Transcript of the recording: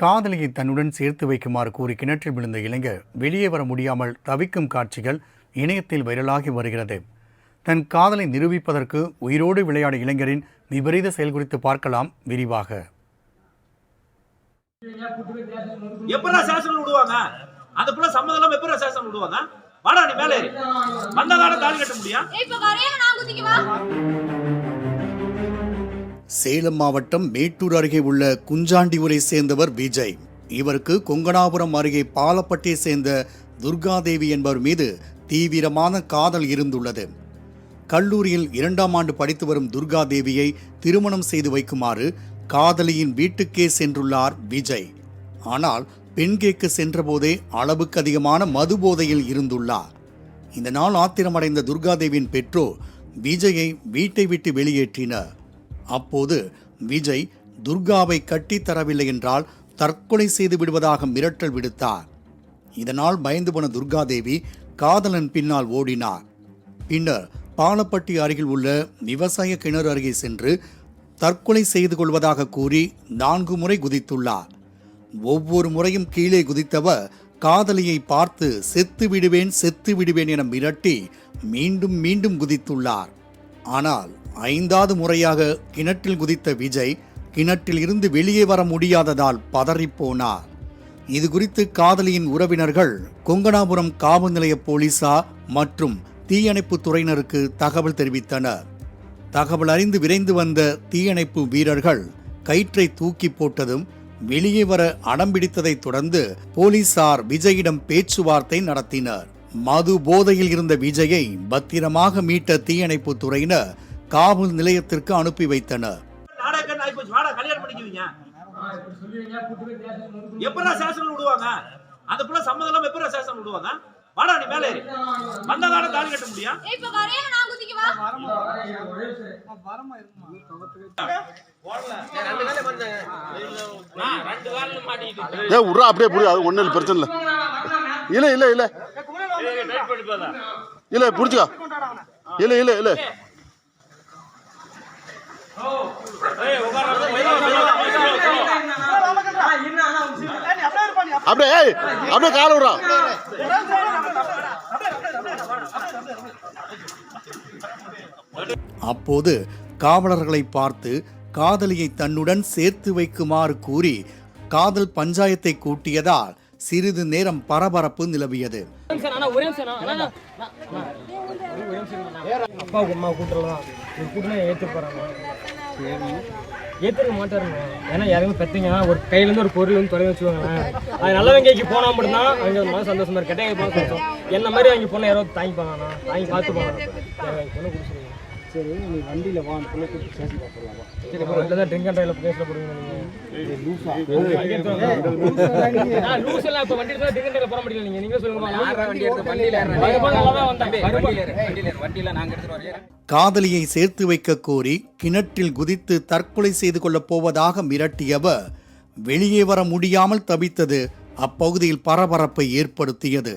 காதலியை தன்னுடன் சேர்த்து வைக்குமாறு கூறி கிணற்றில் விழுந்த இளைஞர் வெளியே வர முடியாமல் தவிக்கும் காட்சிகள் இணையத்தில் வைரலாகி வருகிறது. தன் காதலை நிரூபிப்பதற்கு உயிரோடு விளையாடும் இளைஞரின் விபரீத செயல் குறித்து பார்க்கலாம் விரிவாக. சேலம் மாவட்டம் மேட்டூர் அருகே உள்ள குஞ்சாண்டி ஊரை சேர்ந்தவர் விஜய். இவருக்கு கொங்கணாபுரம் அருகே பாலப்பட்டியை சேர்ந்த துர்காதேவி என்பவர் மீது தீவிரமான காதல் இருந்துள்ளது. கல்லூரியில் 2ஆம் ஆண்டு படித்து வரும் துர்காதேவியை திருமணம் செய்து வைக்குமாறு காதலியின் வீட்டுக்கே சென்றுள்ளார் விஜய். ஆனால் பெண் கேட்க சென்றபோதே அளவுக்கு அதிகமான மது போதையில் இருந்துள்ளார். இந்த நாள் ஆத்திரமடைந்த துர்காதேவியின் பெற்றோர் விஜயை வீட்டை விட்டு வெளியேற்றினர். அப்போது விஜய் துர்காவை கட்டித்தரவில்லை என்றால் தற்கொலை செய்து விடுவதாக மிரட்டல் விடுத்தார். இதனால் பயந்து போன துர்காதேவி காதலன் பின்னால் ஓடினார். பின்னர் பாலப்பட்டி அருகில் உள்ள விவசாய கிணறு அருகே சென்று தற்கொலை செய்து கொள்வதாக கூறி 4 முறை குதித்துள்ளார். ஒவ்வொரு முறையும் கீழே குதித்தவர் காதலியை பார்த்து செத்து விடுவேன் என மிரட்டி மீண்டும் மீண்டும் குதித்துள்ளார். ஆனால் 5வது முறையாக கிணற்றில் குதித்த விஜய் கிணற்றில் இருந்து வெளியே வர முடியாததால் பதறிப்போனார். இது குறித்து காதலியின் உறவினர்கள் கொங்கணாபுரம் காவல் நிலைய போலீசார் மற்றும் தீயணைப்பு துறையினருக்கு தகவல் தெரிவித்தனர். தகவல் அறிந்து விரைந்து வந்த தீயணைப்பு வீரர்கள் கயிற்றை தூக்கி போட்டதும் வெளியே வர அடம்பிடித்ததை தொடர்ந்து போலீசார் விஜயிடம் பேச்சுவார்த்தை நடத்தினர். மது போதையில் இருந்த விஜயை பத்திரமாக மீட்ட தீயணைப்பு துறையினர் காவல் நிலையத்திற்கு அனுப்பி வைத்தனர். அப்படியே புரியாது, ஒன்னும் பிரச்சனை இல்லை. இல்ல இல்ல இல்ல இல்ல புடிச்சுக்கா. இல்ல இல்ல இல்ல அப்படியே அப்படியே கால விடுறா. அப்போது காவலர்களை பார்த்து காதலியை தன்னுடன் சேர்த்து வைக்குமாறு கூறி காதல் பஞ்சாயத்தை கூட்டியதால் சிறிது நேரம் பரபரப்பு நிலவியது. ஏற்றுக்க மாட்டாருங்க. ஏன்னா யாருமே பெற்றீங்கன்னா ஒரு கையிலேருந்து ஒரு பொருள் வந்து தொலைவி வச்சுக்கோங்களேன். அது நல்லவங்க போனால் மட்டும்தான் அவங்க மன சந்தோஷமா இருக்கு. கெட்டவங்க போனால் சந்தோஷம். என்ன மாதிரி அவங்க பொண்ணை யாராவது தாங்கிப்பாங்கண்ணா, தாங்கி பார்த்து போனாங்க. பொண்ணு கொடுத்துருங்க. சரி, நீ வண்டியில் வா, அந்த பொண்ணை கூப்பிட்டு ஸ்டேஷன் பார்த்துடலாமா? சரி, இப்போ வீட்டில் தான் ட்ரிங்க் அண்ட் ட்ரைவில் பேசல போடுவீங்க நீங்கள். லூஸெல்லாம் இப்போ வண்டி எடுத்தால் ட்ரிங்க் அண்ட் ட்ரைவில் போட முடியல. நீங்களே சொல்லுங்க. வண்டி எடுத்து வண்டியில் நாங்கள் எடுத்துகிட்டு வரேன். காதலியை சேர்த்து வைக்க கோரி கிணற்றில் குதித்து தற்கொலை செய்து கொள்ளப் போவதாக மிரட்டியவர் வெளியே வர முடியாமல் தவித்தது அப்பகுதியில் பரபரப்பை ஏற்படுத்தியது.